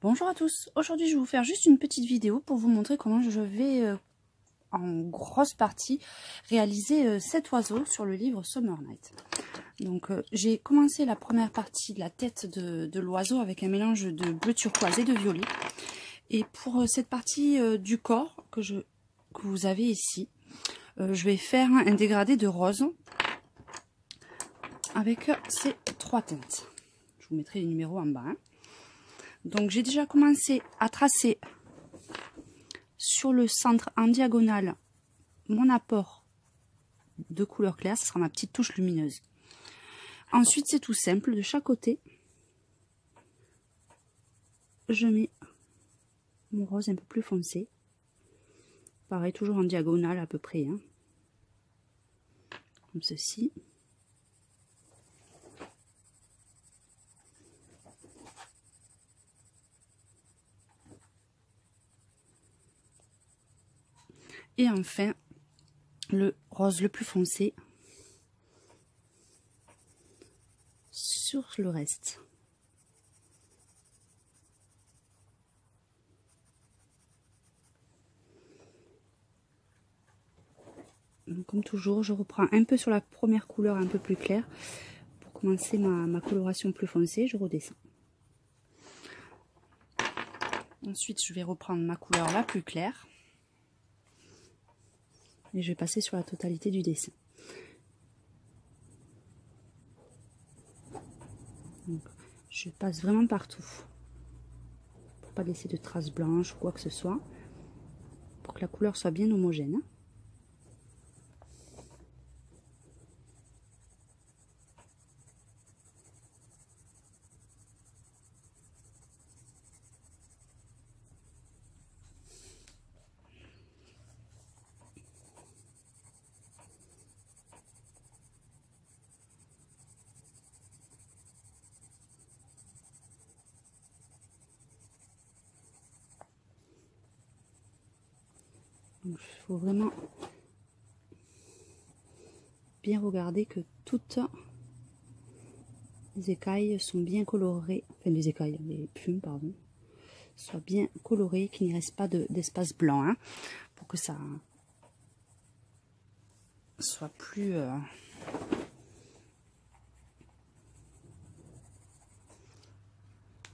Bonjour à tous, aujourd'hui je vais vous faire juste une petite vidéo pour vous montrer comment je vais en grosse partie réaliser cet oiseau sur le livre Summer Night. Donc j'ai commencé la première partie de la tête de l'oiseau avec un mélange de bleu turquoise et de violet. Et pour cette partie du corps que vous avez ici, je vais faire un dégradé de rose avec ces trois teintes. Je vous mettrai les numéros en bas. Donc j'ai déjà commencé à tracer sur le centre en diagonale mon apport de couleur claire, ce sera ma petite touche lumineuse. Ensuite c'est tout simple, de chaque côté je mets mon rose un peu plus foncé. Pareil, toujours en diagonale à peu près, hein. Comme ceci. Et enfin, le rose le plus foncé sur le reste. Donc, comme toujours, je reprends un peu sur la première couleur un peu plus claire. Pour commencer ma coloration plus foncée, je redescends. Ensuite, je vais reprendre ma couleur la plus claire. Et je vais passer sur la totalité du dessin. Donc, je passe vraiment partout. Pour pas laisser de traces blanches ou quoi que ce soit. Pour que la couleur soit bien homogène. Il faut vraiment bien regarder que toutes les écailles sont bien colorées, enfin les écailles, les plumes, pardon, soient bien colorées, qu'il n'y reste pas d'espace blanc, hein, pour que ça soit plus...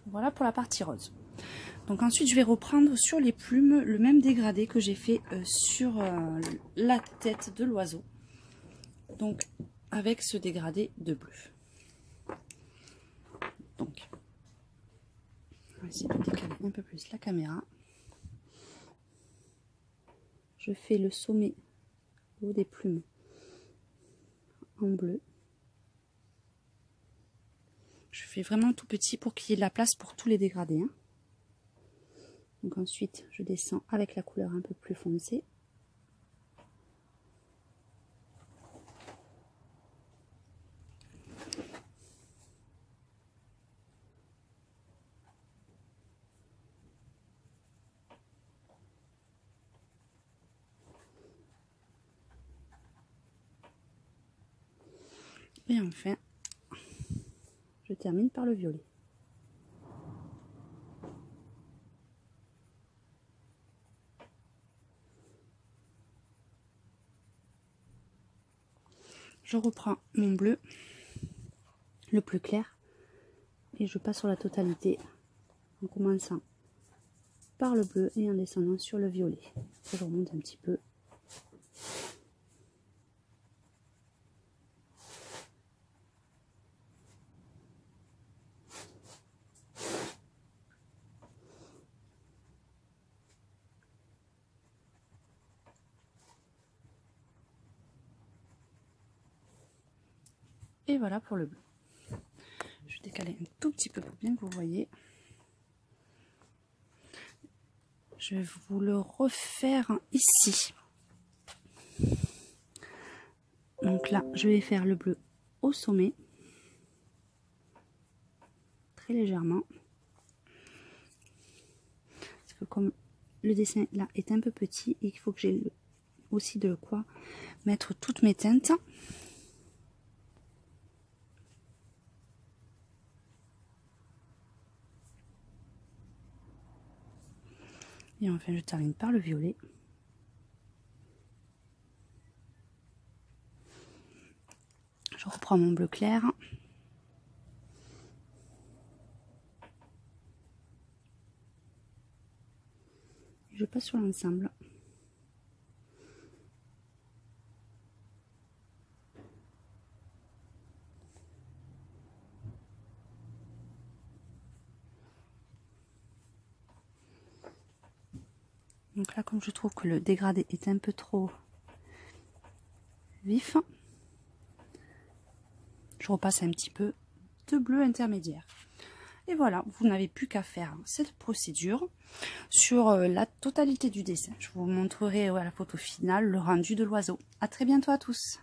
Voilà pour la partie rose. Donc ensuite je vais reprendre sur les plumes le même dégradé que j'ai fait sur la tête de l'oiseau. Donc avec ce dégradé de bleu. Donc on va essayer de décaler un peu plus la caméra. Je fais le sommet au haut des plumes en bleu. Je fais vraiment tout petit pour qu'il y ait de la place pour tous les dégradés, hein. Donc ensuite je descends avec la couleur un peu plus foncée. Et enfin, je termine par le violet. Je reprends mon bleu, le plus clair, et je passe sur la totalité en commençant par le bleu et en descendant sur le violet. Je remonte un petit peu. Et voilà pour le bleu. Je vais décaler un tout petit peu pour bien que vous voyez. Je vais vous le refaire ici. Donc là, je vais faire le bleu au sommet. Très légèrement. Parce que comme le dessin là est un peu petit, il faut que j'ai aussi de quoi mettre toutes mes teintes. Et enfin, je termine par le violet. Je reprends mon bleu clair. Je passe sur l'ensemble. Donc là, comme je trouve que le dégradé est un peu trop vif, je repasse un petit peu de bleu intermédiaire. Et voilà, vous n'avez plus qu'à faire cette procédure sur la totalité du dessin. Je vous montrerai à la photo finale le rendu de l'oiseau. À très bientôt à tous.